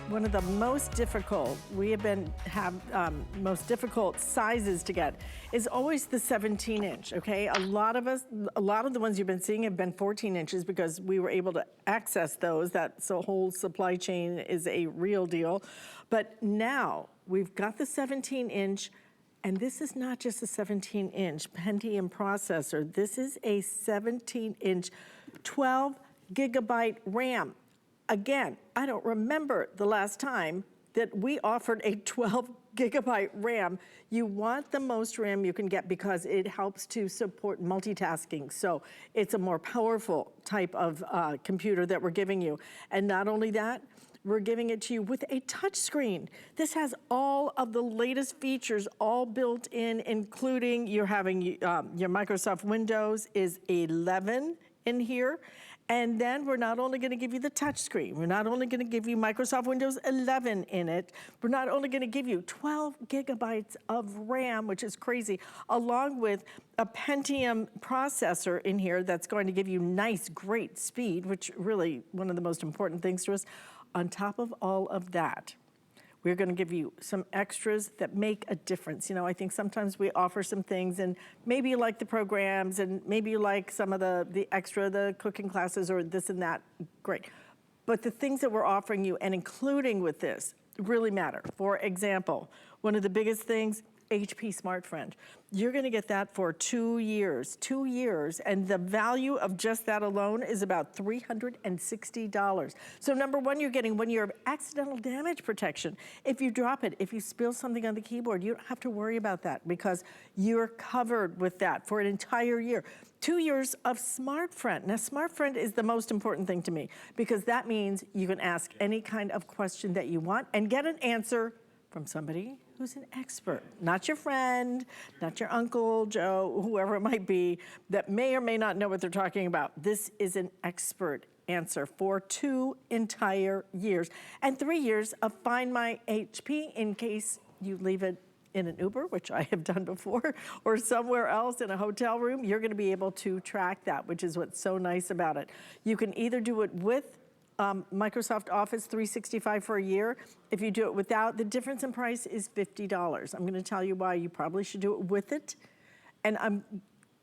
one of the most difficult, most difficult sizes to get is always the 17-inch, okay? A lot of the ones you've been seeing have been 14 inches because we were able to access those. That whole supply chain is a real deal. But now we've got the 17-inch, and this is not just a 17-inch Pentium processor. This is a 17-inch 12GB RAM. Again, I don't remember the last time that we offered a 12GB RAM. You want the most RAM you can get because it helps to support multitasking. So it's a more powerful type of computer that we're giving you. And not only that, we're giving it to you with a touch screen. This has all of the latest features all built in, including you're having your Microsoft Windows is 11 in here. And then we're not only gonna give you the touch screen, we're not only gonna give you Microsoft Windows 11 in it, we're not only gonna give you 12GB of RAM, which is crazy, along with a Pentium processor in here that's going to give you nice, great speed, which really one of the most important things to us. On top of all of that, we're gonna give you some extras that make a difference. You know, I think sometimes we offer some things and maybe you like the programs and maybe you like some of the extra, the cooking classes or this and that, great. But the things that we're offering you and including with this really matter. For example, one of the biggest things, HP Smart Friend. You're gonna get that for 2 years, and the value of just that alone is about $360. So number one, you're getting 1 year of accidental damage protection. If you drop it, if you spill something on the keyboard, you don't have to worry about that because you're covered with that for an entire year. 2 years of Smart Friend. Now, Smart Friend is the most important thing to me because that means you can ask any kind of question that you want and get an answer from somebody who's an expert, not your friend, not your uncle, Joe, whoever it might be, that may or may not know what they're talking about. This is an expert answer for 2 entire years. And 3 years of Find My HP in case you leave it in an Uber, which I have done before, or somewhere else in a hotel room, you're gonna be able to track that, which is what's so nice about it. You can either do it with Microsoft Office 365 for a year. If you do it without, the difference in price is $50. I'm gonna tell you why you probably should do it with it. And I'm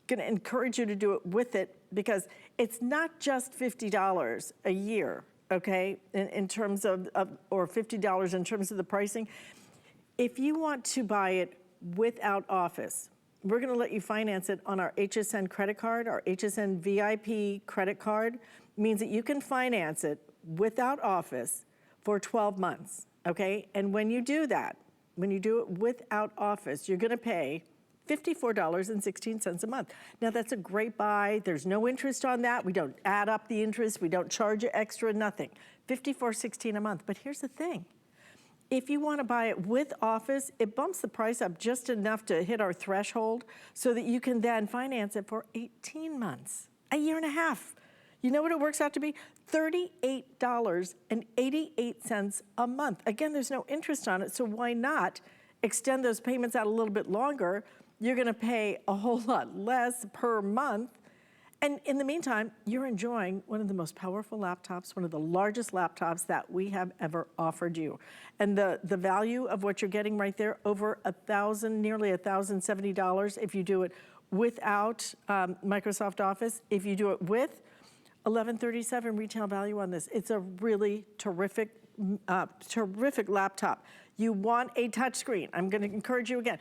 gonna encourage you to do it with it because it's not just $50 a year, okay? In terms of or $50 in terms of the pricing. If you want to buy it without Office, we're gonna let you finance it on our HSN credit card, our HSN VIP credit card. Means that you can finance it without Office for 12 months, okay? And when you do that, when you do it without Office, you're gonna pay $54.16 a month. Now that's a great buy. There's no interest on that. We don't add up the interest. We don't charge you extra, nothing. $54.16 a month. But here's the thing. If you want to buy it with Office, it bumps the price up just enough to hit our threshold so that you can then finance it for 18 months, a year and a half. You know what it works out to be? $38.88 a month. Again, there's no interest on it, so why not extend those payments out a little bit longer? You're gonna pay a whole lot less per month. And in the meantime, you're enjoying one of the most powerful laptops, one of the largest laptops that we have ever offered you. And the value of what you're getting right there, over nearly $1,070 if you do it without Microsoft Office. If you do it with, $1,137 retail value on this. It's a really terrific laptop. You want a touchscreen. I'm gonna encourage you again.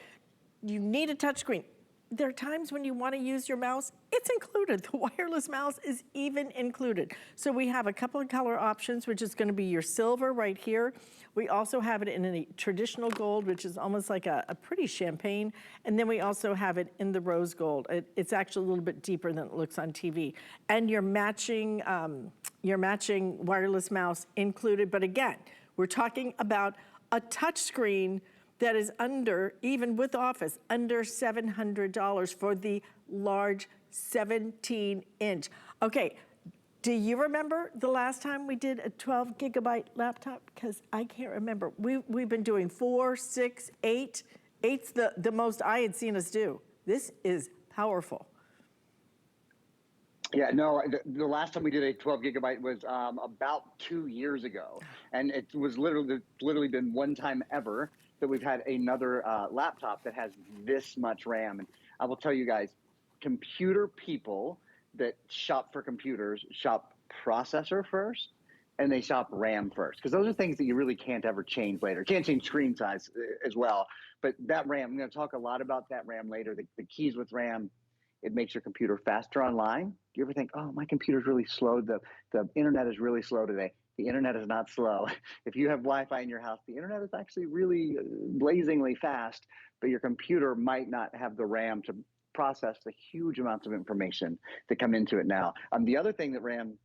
You need a touchscreen. There are times when you want to use your mouse, it's included. The wireless mouse is even included. So we have a couple of color options, which is going to be your silver right here. We also have it in a traditional gold, which is almost like a pretty champagne. And then we also have it in the rose gold. It's actually a little bit deeper than it looks on TV. And your matching wireless mouse included. But again, we're talking about a touch screen that is under, even with Office, under $700 for the large 17-inch. Okay, do you remember the last time we did a 12GB laptop? Because I can't remember. We've been doing 4, 6, 8. 8's the most I had seen us do. This is powerful. Yeah, no, the last time we did a 12 gigabyte was about 2 years ago. And it was literally been one time ever that we've had another laptop that has this much RAM. And I will tell you guys, computer people that shop for computers shop processor first and they shop RAM first. Because those are things that you really can't ever change later. Can't change screen size as well. But that RAM, I'm going to talk a lot about that RAM later. The keys with RAM. It makes your computer faster online. Do you ever think, oh, my computer's really slow? The internet is really slow today. The internet is not slow. If you have Wi-Fi in your house, the internet is actually really blazingly fast, but your computer might not have the RAM to process the huge amounts of information that come into it now. The other thing that RAM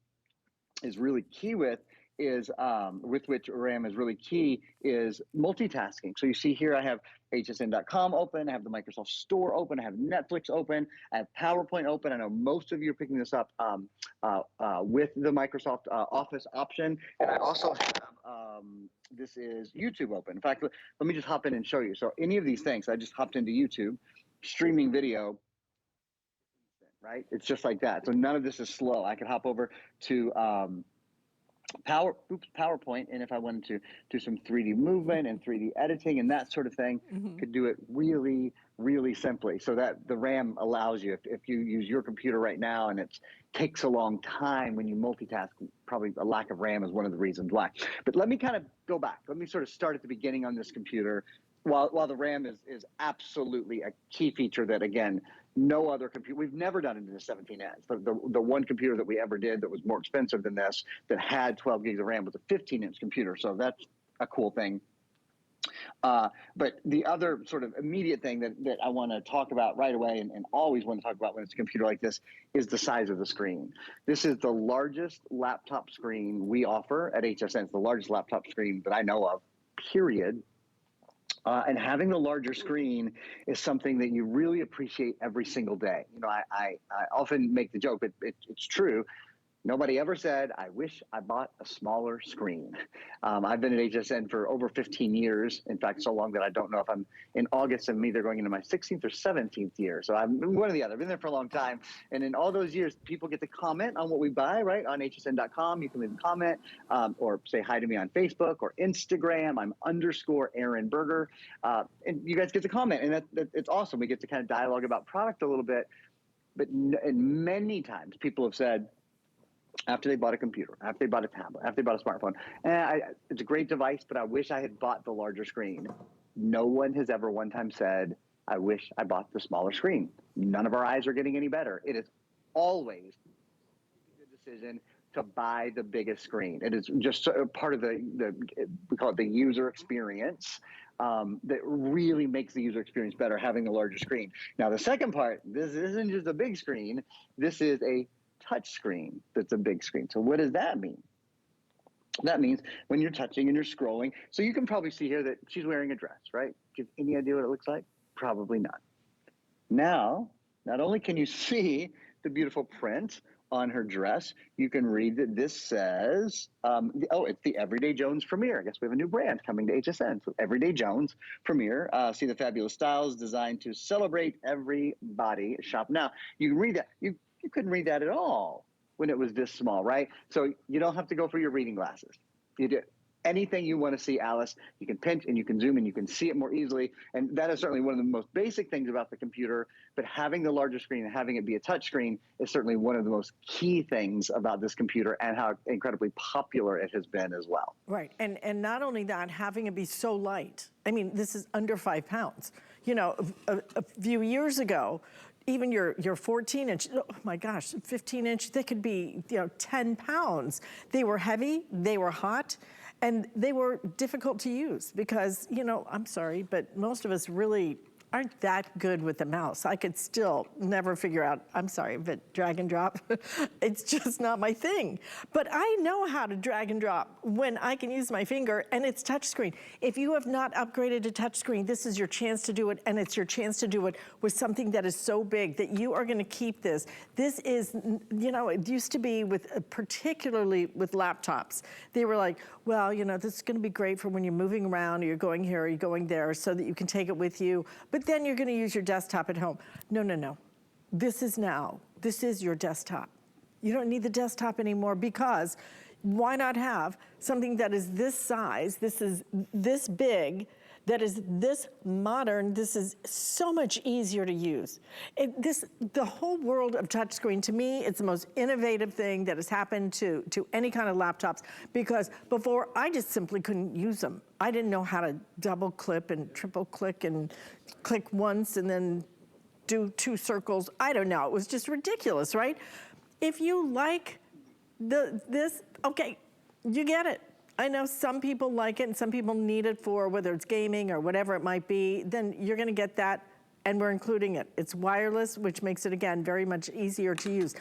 is really key with which RAM is really key is multitasking. So you see here I have hsn.com open, I have the Microsoft Store open, I have Netflix open, I have PowerPoint open. I know most of you are picking this up with the Microsoft Office option. And I also have, this is YouTube open. In fact, let me just hop in and show you. So any of these things, I just hopped into YouTube, streaming video, right? It's just like that. So none of this is slow. I could hop over to PowerPoint, and if I wanted to do some 3D movement and 3D editing and that sort of thing, could do it really, really simply. So that the RAM allows you, if you use your computer right now and it takes a long time when you multitask, probably a lack of RAM is one of the reasons why. But let me kind of go back. Let me sort of start at the beginning on this computer. While the RAM is absolutely a key feature that, again, no other computer, we've never done it in the 17 inch. The one computer that we ever did that was more expensive than this, that had 12 gigs of RAM, was a 15-inch computer. So that's a cool thing. But the other sort of immediate thing that I want to talk about right away and always want to talk about when it's a computer like this is the size of the screen. This is the largest laptop screen we offer at HSN. It's the largest laptop screen that I know of, period. And having the larger screen is something that you really appreciate every single day. You know, I often make the joke, but it's true. Nobody ever said, I wish I bought a smaller screen. I've been at HSN for over 15 years. In fact, so long that I don't know if I'm in August, I'm either going into my 16th or 17th year. So I'm one or the other. I've been there for a long time. And in all those years, people get to comment on what we buy, right? On hsn.com, you can leave a comment or say hi to me on Facebook or Instagram. I'm _Aaron Berger. And you guys get to comment. And it's awesome. We get to kind of dialogue about product a little bit. But and many times people have said, after they bought a computer, after they bought a tablet, after they bought a smartphone, it's a great device, but I wish I had bought the larger screen. No one has ever one time said, I wish I bought the smaller screen. None of our eyes are getting any better. It is always a good decision to buy the biggest screen. It is just part of we call it the user experience. That really makes the user experience better, having the larger screen. Now, the second part, this isn't just a big screen. This is a touch screen that's a big screen. So what does that mean? That means when you're touching and you're scrolling, so you can probably see here that she's wearing a dress, right? Do you have any idea what it looks like? Probably not. Now, not only can you see the beautiful print on her dress, you can read that this says, it's the Everyday Jones Premier. I guess we have a new brand coming to HSN. So Everyday Jones Premier. See the fabulous styles designed to celebrate everybody. Shop now. You can read that. You couldn't read that at all when it was this small, right? So you don't have to go for your reading glasses. You do anything you want to see, Alice. You can pinch and you can zoom and you can see it more easily. And that is certainly one of the most basic things about the computer. But having the larger screen and having it be a touch screen is certainly one of the most key things about this computer and how incredibly popular it has been as well. Right, and not only that, having it be so light. I mean, this is under 5 pounds. You know, a few years ago, even your 14-inch, oh my gosh, 15-inch, they could be, 10 pounds. They were heavy, they were hot, and they were difficult to use because, I'm sorry, but most of us really aren't that good with the mouse. I could still never figure out, I'm sorry, but drag and drop, it's just not my thing. But I know how to drag and drop when I can use my finger and it's touchscreen. If you have not upgraded to touchscreen, this is your chance to do it, and it's your chance to do it with something that is so big that you are gonna keep this. This is, it used to be particularly with laptops. They were like, well, this is gonna be great for when you're moving around or you're going here or you're going there so that you can take it with you. But then you're gonna use your desktop at home. No. This is your desktop. You don't need the desktop anymore, because why not have something that is this size, this is this big, that is this modern, this is so much easier to use. The whole world of touchscreen, to me, it's the most innovative thing that has happened to any kind of laptops, because before I just simply couldn't use them. I didn't know how to double click and triple click and click once and then do 2 circles. I don't know, it was just ridiculous, right? If you like this, okay, you get it. I know some people like it and some people need it for whether it's gaming or whatever it might be, then you're gonna get that, and we're including it. It's wireless, which makes it, again, very much easier to use.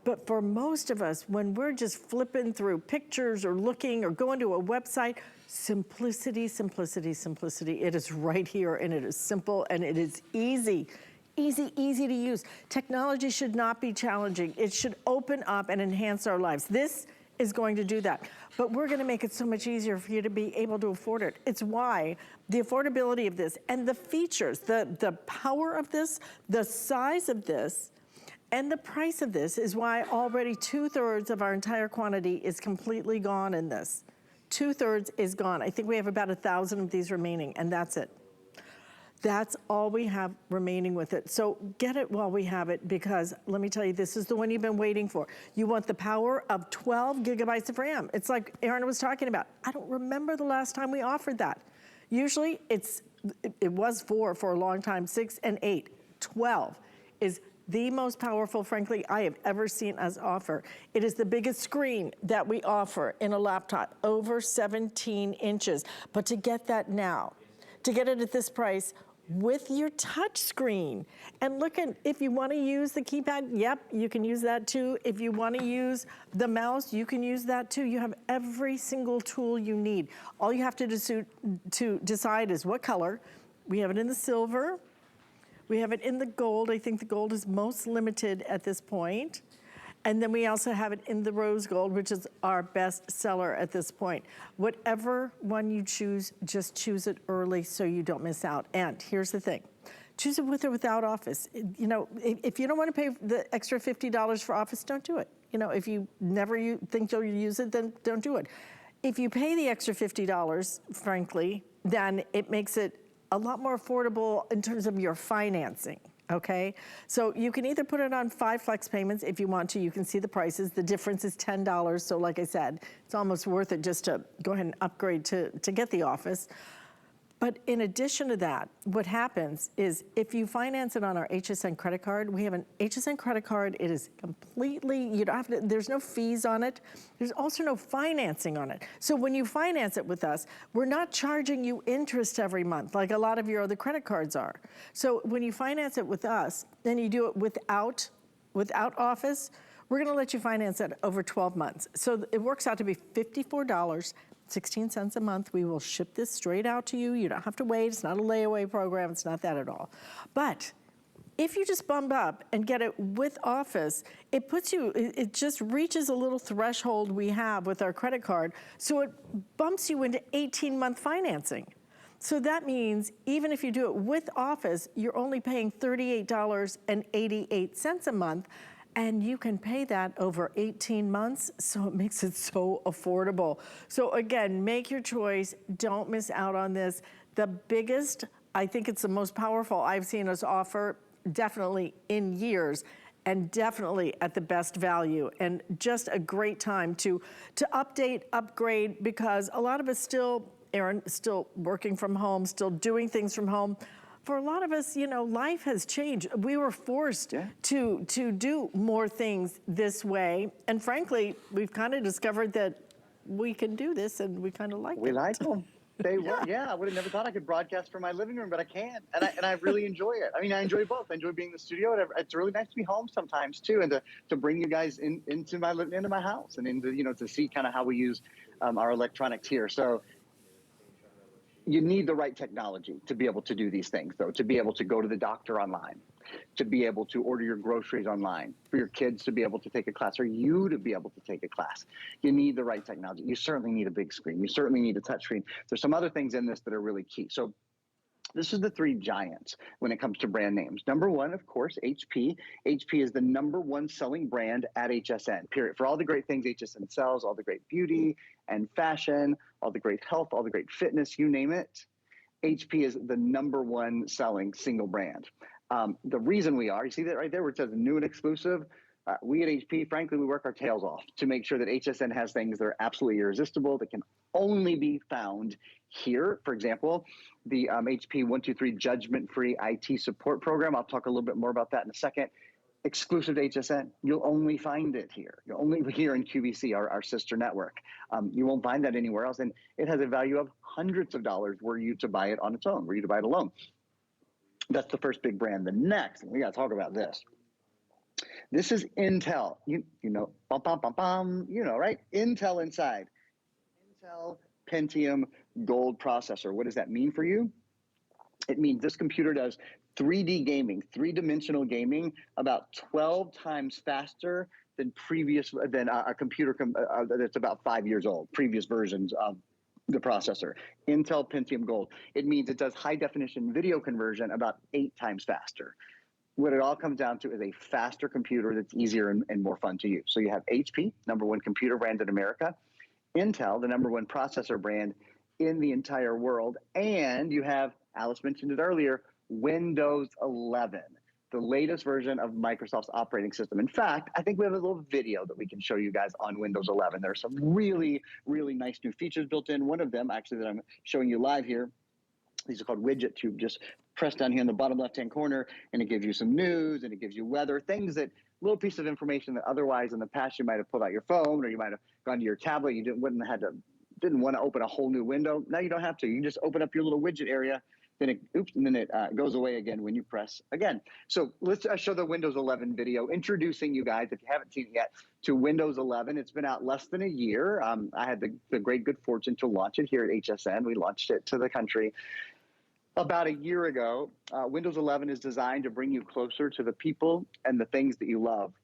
But for most of us, when we're just flipping through pictures or looking or going to a website, simplicity, simplicity, simplicity. It is right here, and it is simple, and it is easy. Easy, easy to use. Technology should not be challenging. It should open up and enhance our lives. This is going to do that. But we're gonna make it so much easier for you to be able to afford it. It's why the affordability of this and the features, the power of this, the size of this, and the price of this is why already 2/3 of our entire quantity is completely gone in this. 2/3 is gone. I think we have about 1,000 of these remaining, and that's it. That's all we have remaining with it. So get it while we have it, because let me tell you, this is the one you've been waiting for. You want the power of 12 gigabytes of RAM. It's like Aaron was talking about. I don't remember the last time we offered that. Usually it was 4 for a long time, 6 and 8. 12 is the most powerful, frankly, I have ever seen us offer. It is the biggest screen that we offer in a laptop, over 17 inches. But to get that now, to get it at this price, with your touch screen. And look at, if you want to use the keypad, yep, you can use that too. If you want to use the mouse, you can use that too. You have every single tool you need. All you have to decide is what color. We have it in the silver. We have it in the gold. I think the gold is most limited at this point. And then we also have it in the rose gold, which is our best seller at this point. Whatever one you choose, just choose it early so you don't miss out. And here's the thing, choose it with or without Office. You know, if you don't want to pay the extra $50 for Office, don't do it. You know, if you never think you'll use it, then don't do it. If you pay the extra $50, frankly, then it makes it a lot more affordable in terms of your financing. Okay, so you can either put it on 5 flex payments if you want to. You can see the prices. The difference is $10. So like I said, it's almost worth it just to go ahead and upgrade to get the Office. But in addition to that, what happens is if you finance it on our HSN credit card, we have an HSN credit card. It is completely, you don't have to, there's no fees on it. There's also no financing on it. So when you finance it with us, we're not charging you interest every month like a lot of your other credit cards are. So when you finance it with us, then you do it without Office, we're gonna let you finance it over 12 months. So it works out to be $54. 16 cents a month. We will ship this straight out to you. You don't have to wait. It's not a layaway program. It's not that at all. But if you just bump up and get it with Office, it puts you, it just reaches a little threshold we have with our credit card. So it bumps you into 18-month financing. So that means even if you do it with Office, you're only paying $38.88 a month. And you can pay that over 18 months, so it makes it so affordable. So again, make your choice, don't miss out on this. The biggest, I think it's the most powerful I've seen us offer, definitely in years, and definitely at the best value. And just a great time to update, upgrade, because a lot of us still, Aaron, still working from home, still doing things from home. For a lot of us, you know, life has changed. We were forced to do more things this way. And frankly, we've kind of discovered that we can do this and we kind of like it. We like them. They were, I would have never thought I could broadcast from my living room, but I can. And I really enjoy it. I mean, I enjoy both. I enjoy being in the studio. It's really nice to be home sometimes too, and to bring you guys into my house and into, you know, to see kind of how we use our electronics here. So you need the right technology to be able to do these things, though, to be able to go to the doctor online, to be able to order your groceries online, for your kids to be able to take a class, or you to be able to take a class. You need the right technology. You certainly need a big screen. You certainly need a touch screen. There's some other things in this that are really key. So This is the three giants when it comes to brand names. Number one, of course, HP. HP is the number one selling brand at HSN, period. For all the great things HSN sells, all the great beauty and fashion, all the great health, all the great fitness, you name it, HP is the number one selling single brand. The reason we are, you see that right there where it says new and exclusive? We at HP, frankly, we work our tails off to make sure that HSN has things that are absolutely irresistible, that can only be found here. For example, the HP 123 judgment-free IT support program. I'll talk a little bit more about that in a second. Exclusive to HSN. You'll only find it here. You'll only here in QVC, our sister network. You won't find that anywhere else. And it has a value of hundreds of dollars were you to buy it on its own, were you to buy it alone. That's the first big brand. The next, we got to talk about this. This is Intel. You know, bum, bum, bum, bum, you know, right? Intel inside. Intel Pentium Gold processor. What does that mean for you? It means this computer does 3D gaming, three-dimensional gaming, about 12 times faster than a computer that's about 5 years old, previous versions of the processor. Intel Pentium Gold. It means it does high-definition video conversion about 8 times faster. What it all comes down to is a faster computer that's easier and more fun to use. So you have HP, number one computer brand in America, Intel, the number one processor brand in the entire world, and you have, Alice mentioned it earlier, Windows 11, the latest version of Microsoft's operating system. In fact, I think we have a little video that we can show you guys on Windows 11. There are some really, really nice new features built in. One of them, actually, that I'm showing you live here, these are called widget tube. Just press down here in the bottom left-hand corner, and it gives you some news, and it gives you weather, things that, little piece of information that otherwise in the past you might have pulled out your phone, or you might have gone to your tablet. You didn't want to open a whole new window. Now you don't have to. You can just open up your little widget area. Then it goes away again when you press again. So let's show the Windows 11 video, introducing you guys, if you haven't seen it yet, to Windows 11. It's been out less than a year. I had the great good fortune to launch it here at HSN. We launched it to the country about a year ago. Windows 11 is designed to bring you closer to the people and the things that you love,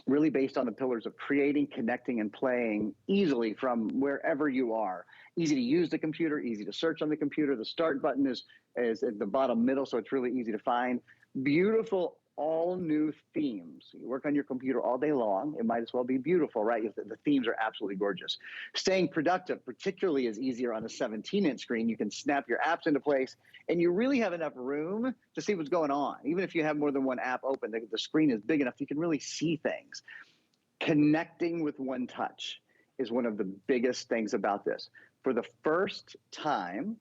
really based on the pillars of creating, connecting, and playing easily from wherever you are. Easy to use the computer, easy to search on the computer. The start button is at the bottom middle, so it's really easy to find. Beautiful, all new themes. You work on your computer all day long, it might as well be beautiful, right? The themes are absolutely gorgeous. Staying productive, particularly, is easier on a 17-inch screen. You can snap your apps into place, and you really have enough room to see what's going on. Even if you have more than one app open, the screen is big enough you can really see things. Connecting with one touch is one of the biggest things about this. For the first time,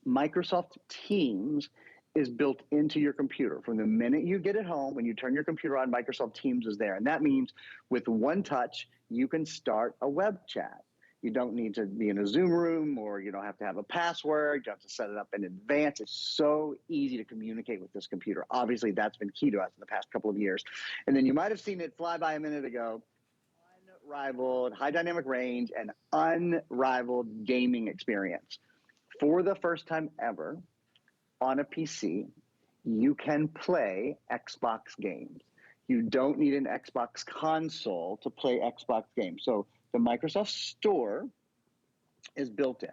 Microsoft Teams is built into your computer. From the minute you get it home, when you turn your computer on, Microsoft Teams is there. And that means with one touch, you can start a web chat. You don't need to be in a Zoom room, or you don't have to have a password. You don't have to set it up in advance. It's so easy to communicate with this computer. Obviously, that's been key to us in the past couple of years. And then you might have seen it fly by a minute ago. Unrivaled high dynamic range and unrivaled gaming experience. For the first time ever, on a PC, you can play Xbox games. You don't need an Xbox console to play Xbox games. So the Microsoft Store is built in.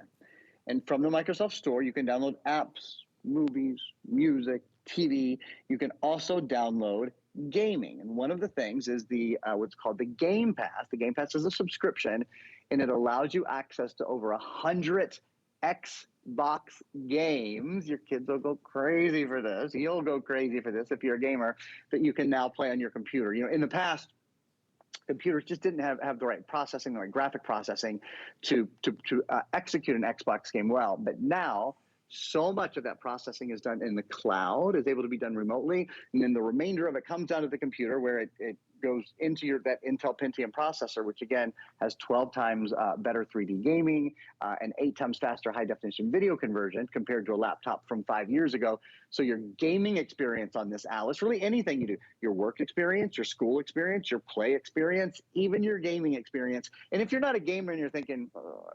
And from the Microsoft Store, you can download apps, movies, music, TV. You can also download gaming. And one of the things is the what's called the Game Pass. The Game Pass is a subscription, and it allows you access to over 100 Xbox games. Your kids will go crazy for this. You'll go crazy for this if you're a gamer, that you can now play on your computer. You know, in the past, computers just didn't have the right processing, the right graphic processing to execute an Xbox game well. But now, so much of that processing is done in the cloud, is able to be done remotely, and then the remainder of it comes down to the computer, where it goes into that Intel Pentium processor, which again has 12 times better 3D gaming and 8 times faster high-definition video conversion compared to a laptop from 5 years ago. So your gaming experience on this, Alice, really anything you do, your work experience, your school experience, your play experience, even your gaming experience. And if you're not a gamer and you're thinking,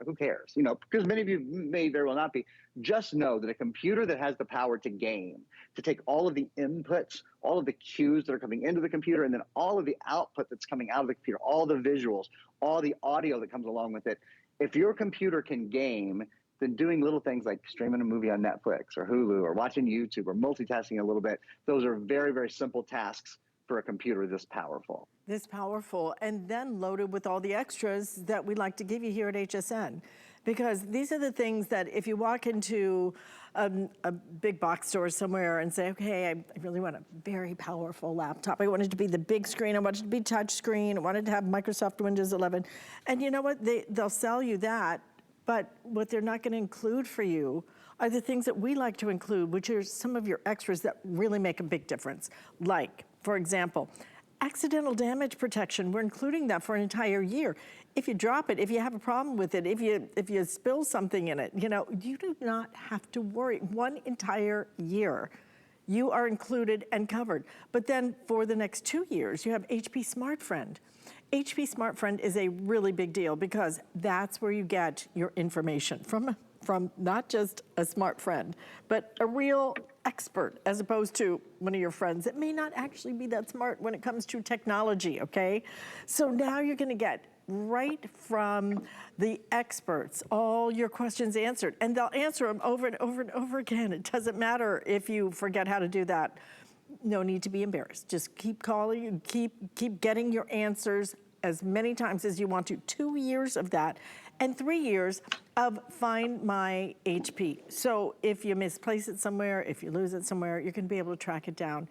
who cares? You know, because many of you may very well not be, just know that a computer that has the power to game, to take all of the inputs, all of the cues that are coming into the computer, and then all of the output that's coming out of the computer, all the visuals, all the audio that comes along with it. If your computer can game, then doing little things like streaming a movie on Netflix or Hulu or watching YouTube or multitasking a little bit, those are very, very simple tasks for a computer this powerful. This powerful, and then loaded with all the extras that we like to give you here at HSN. Because these are the things that if you walk into a big box store somewhere and say, okay, I really want a very powerful laptop. I want it to be the big screen. I want it to be touch screen. I want it to have Microsoft Windows 11. And you know what? They'll sell you that, but what they're not going to include for you are the things that we like to include, which are some of your extras that really make a big difference. Like, for example, accidental damage protection. We're including that for an entire year. If you drop it, if you have a problem with it, if you spill something in it, you know, you do not have to worry. One entire year, you are included and covered. But then for the next 2 years, you have HP Smart Friend. HP Smart Friend is a really big deal because that's where you get your information from not just a smart friend, but a real expert as opposed to one of your friends that may not actually be that smart when it comes to technology, okay? So now you're gonna get right from the experts all your questions answered, and they'll answer them over and over and over again. It doesn't matter if you forget how to do that. No need to be embarrassed. Just keep calling, keep getting your answers as many times as you want to. 2 years of that, and 3 years of Find My HP. So if you misplace it somewhere, if you lose it somewhere, you're gonna be able to track it down.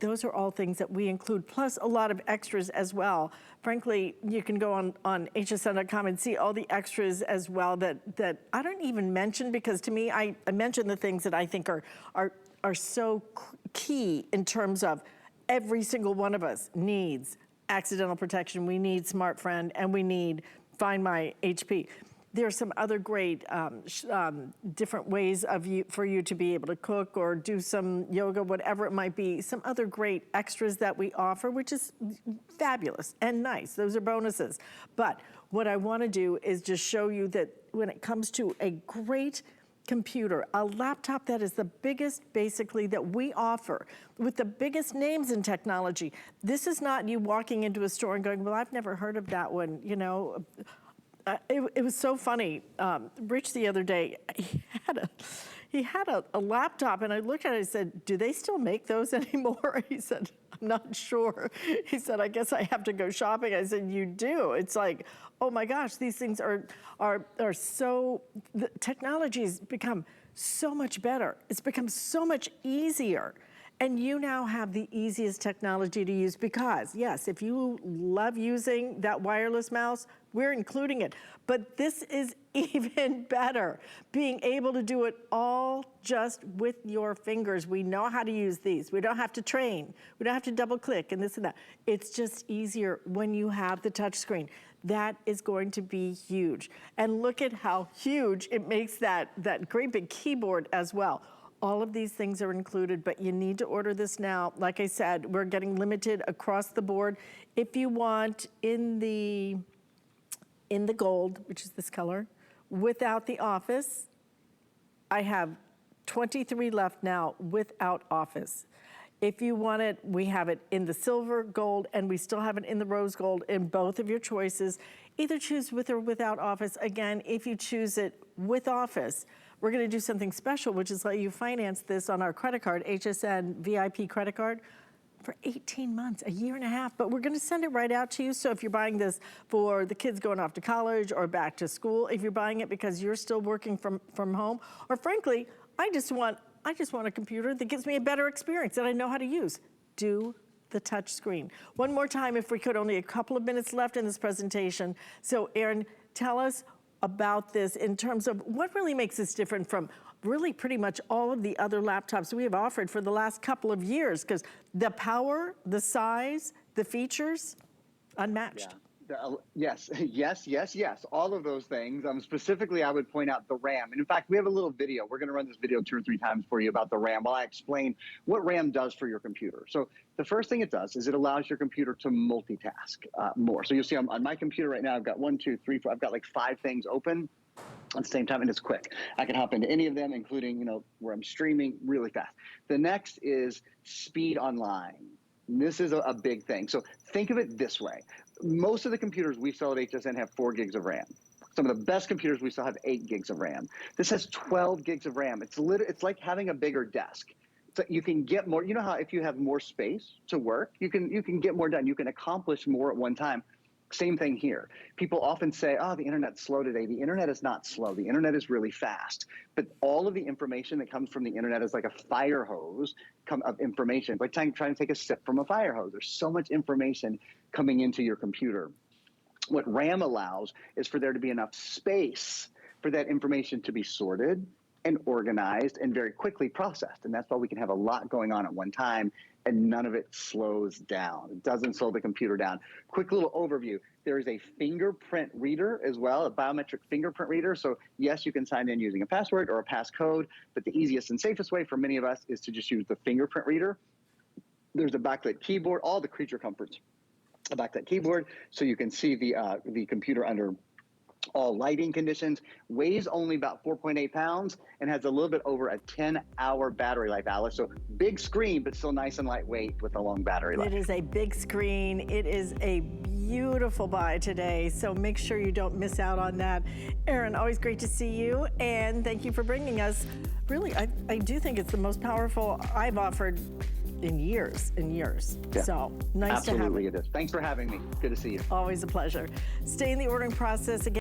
Those are all things that we include, plus a lot of extras as well. Frankly, you can go on hsn.com and see all the extras as well that I don't even mention, because to me, I mention the things that I think are so key in terms of every single one of us needs accidental protection, we need Smart Friend, and we need Find My HP. There are some other great different ways for you to be able to cook or do some yoga, whatever it might be. Some other great extras that we offer, which is fabulous and nice. Those are bonuses. But what I want to do is just show you that when it comes to a great computer, a laptop that is the biggest basically that we offer with the biggest names in technology. This is not you walking into a store and going, well, I've never heard of that one, you know. It was so funny. Rich the other day, he had a laptop, and I looked at it and I said, do they still make those anymore? He said, I'm not sure. He said, I guess I have to go shopping. I said, you do. It's like, oh my gosh, these things are so, the technology's become so much better. It's become so much easier. And you now have the easiest technology to use because, yes, if you love using that wireless mouse, we're including it. But this is even better, being able to do it all just with your fingers. We know how to use these. We don't have to train. We don't have to double click and this and that. It's just easier when you have the touch screen. That is going to be huge. And look at how huge it makes that great big keyboard as well. All of these things are included, but you need to order this now. Like I said, we're getting limited across the board. If you want in the gold, which is this color, without the office, I have 23 left now without office. If you want it, we have it in the silver, gold, and we still have it in the rose gold in both of your choices. Either choose with or without office. Again, if you choose it with office, we're gonna do something special, which is let you finance this on our credit card, HSN VIP credit card, for 18 months, a year and a half, but we're gonna send it right out to you. So if you're buying this for the kids going off to college or back to school, if you're buying it because you're still working from home, or frankly, I just want a computer that gives me a better experience that I know how to use, do the touch screen. One more time, if we could, only a couple of minutes left in this presentation. So Erin, tell us about this in terms of what really makes this different from really pretty much all of the other laptops we have offered for the last couple of years, because the power, the size, the features, unmatched. Yeah. Yes, yes, yes, yes. All of those things. Specifically, I would point out the RAM. And in fact, we have a little video. We're going to run this video 2 or 3 times for you about the RAM while I explain what RAM does for your computer. So the first thing it does is it allows your computer to multitask more. So you'll see on my computer right now, I've got 1, 2, 3, 4. I've got like 5 things open at the same time, and it's quick. I can hop into any of them, including, you know, where I'm streaming really fast. The next is speed online. This is a big thing. So think of it this way. Most of the computers we sell at HSN have 4 gigs of RAM. Some of the best computers, we still have 8 gigs of RAM. This has 12 gigs of RAM. It's like having a bigger desk. So you can get more. You know how if you have more space to work, you can get more done. You can accomplish more at one time. Same thing here. People often say, oh, the internet's slow today. The internet is not slow. The internet is really fast. But all of the information that comes from the internet is like a fire hose of information. Like trying to take a sip from a fire hose. There's so much information coming into your computer. What RAM allows is for there to be enough space for that information to be sorted and organized and very quickly processed. And that's why we can have a lot going on at one time and none of it slows down. It doesn't slow the computer down. Quick little overview. There is a fingerprint reader as well, a biometric fingerprint reader. So yes, you can sign in using a password or a passcode, but the easiest and safest way for many of us is to just use the fingerprint reader. There's a backlit keyboard, all the creature comforts. A backlit keyboard, so you can see the computer under all lighting conditions, weighs only about 4.8 pounds, and has a little bit over a 10-hour battery life, Alice. So big screen, but still nice and lightweight with a long battery life. It is a big screen. It is a beautiful buy today, so make sure you don't miss out on that. Aaron, always great to see you, and thank you for bringing us. Really, I do think it's the most powerful I've offered in years. Yeah. So nice to have you. Absolutely it is. Thanks for having me. Good to see you. Always a pleasure. Stay in the ordering process again.